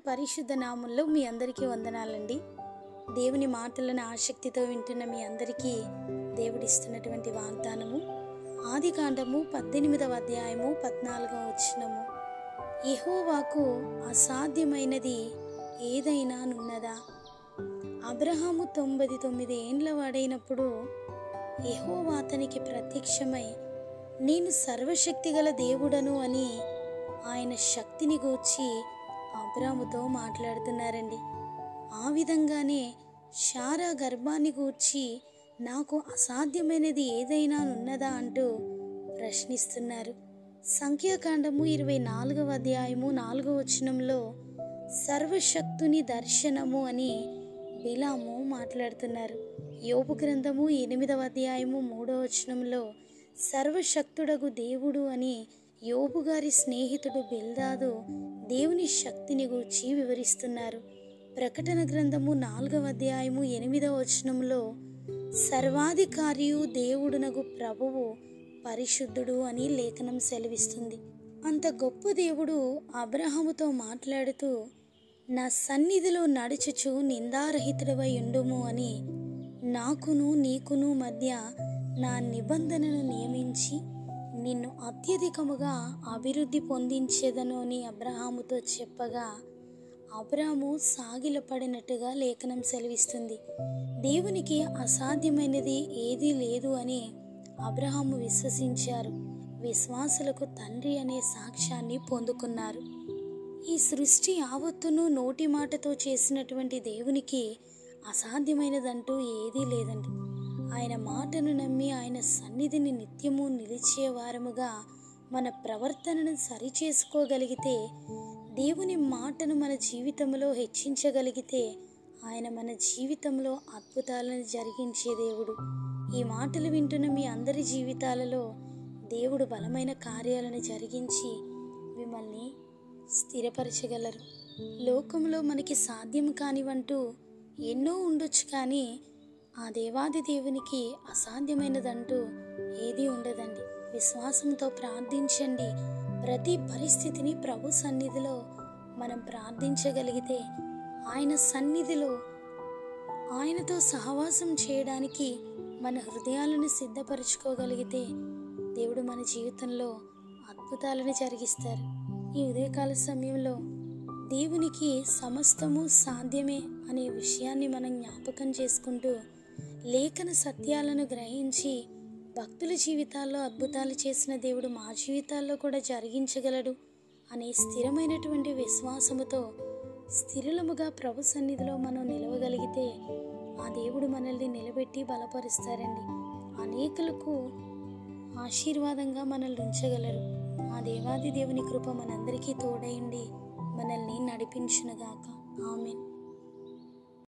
పరిశుద్ధ నామంలో మీ అందరికీ వందనాలండి. దేవుని మాటలను ఆసక్తితో వింటున్న మీ అందరికీ దేవుడిస్తున్నటువంటి వాగ్దానము ఆదికాండము 18వ అధ్యాయము 14వ వచనము. యెహోవాకు అసాధ్యమైనది ఏదైనా నున్నదా? అబ్రహాము 99 ఏండ్ల వాడైనప్పుడు యెహోవా అతనికి ప్రత్యక్షమై నేను సర్వశక్తిగల దేవుడను అని ఆయన శక్తిని గూర్చి అబ్రాముతో మాట్లాడుతున్నారండి. ఆ విధంగానే శారా గర్భాన్ని గూర్చి నాకు అసాధ్యమైనది ఏదైనా ఉన్నదా అంటూ ప్రశ్నిస్తున్నారు. సంఖ్యాకాండము 24వ అధ్యాయము 4వ వచనంలో సర్వశక్తుని దర్శనము అని బిలాము మాట్లాడుతున్నారు. యోబు గ్రంథము 8వ అధ్యాయము 3వ వచనంలో సర్వశక్తుడగు దేవుడు అని యోబు గారి స్నేహితుడు బిల్దాదు దేవుని శక్తిని గూర్చి వివరిస్తున్నారు. ప్రకటన గ్రంథము 4వ అధ్యాయము 8వ వచనంలో సర్వాధికారియు దేవుడునగు ప్రభువు పరిశుద్ధుడు అని లేఖనం సెలవిస్తుంది. అంత గొప్ప దేవుడు అబ్రహాముతో మాట్లాడుతూ నా సన్నిధిలో నడుచుచు నిందారహితుడవై ఉండుము అని నాకును నీకును మధ్య నా నిబంధనను నియమించి నిన్ను అత్యధికముగా అభివృద్ధి పొందించేదను అని అబ్రహాముతో చెప్పగా అబ్రాము సాగిలపడినట్టుగా లేఖనం సెలవిస్తుంది. దేవునికి అసాధ్యమైనది ఏదీ లేదు అని అబ్రహాము విశ్వసించారు. విశ్వాసులకు తండ్రి అనే సాక్ష్యాన్ని పొందుకున్నారు. ఈ సృష్టి యావత్తును నోటి మాటతో చేసినటువంటి దేవునికి అసాధ్యమైనదంటూ ఏదీ లేదండి. ఆయన మాటను నమ్మి ఆయన సన్నిధిని నిత్యము నిలిచేవారముగా మన ప్రవర్తనను సరిచేసుకోగలిగితే, దేవుని మాటను మన జీవితంలో హెచ్చించగలిగితే ఆయన మన జీవితంలో అద్భుతాలను జరిగించే దేవుడు. ఈ మాటలు వింటున్న మీ అందరి జీవితాలలో దేవుడు బలమైన కార్యాలను జరిగించి మిమ్మల్ని స్థిరపరచగలరు. లోకంలో మనకి సాధ్యం కానివంటూ ఎన్నో ఉండొచ్చు, కానీ ఆ దేవాది దేవునికి అసాధ్యమైనదంటూ ఏదీ ఉండదండి. విశ్వాసంతో ప్రార్థించండి. ప్రతి పరిస్థితిని ప్రభు సన్నిధిలో మనం ప్రార్థించగలిగితే, ఆయన సన్నిధిలో ఆయనతో సహవాసం చేయడానికి మన హృదయాలను సిద్ధపరచుకోగలిగితే దేవుడు మన జీవితంలో అద్భుతాలను జరిగిస్తారు. ఈ ఉదయకాల సమయంలో దేవునికి సమస్తము సాధ్యమే అనే విషయాన్ని మనం జ్ఞాపకం చేసుకుంటూ లేఖన సత్యాలను గ్రహించి భక్తుల జీవితాల్లో అద్భుతాలు చేసిన దేవుడు మా జీవితాల్లో కూడా జరిగించగలడు అనే స్థిరమైనటువంటి విశ్వాసముతో స్థిరముగా ప్రభు సన్నిధిలో మనం నిలవగలిగితే ఆ దేవుడు మనల్ని నిలబెట్టి బలపరుస్తారండి. అనేకులకు ఆశీర్వాదంగా మనల్ని ఉంచగలరు. ఆ దేవాది దేవుని కృప మనందరికీ తోడైండి మనల్ని నడిపించునుగాక. ఆమేన్.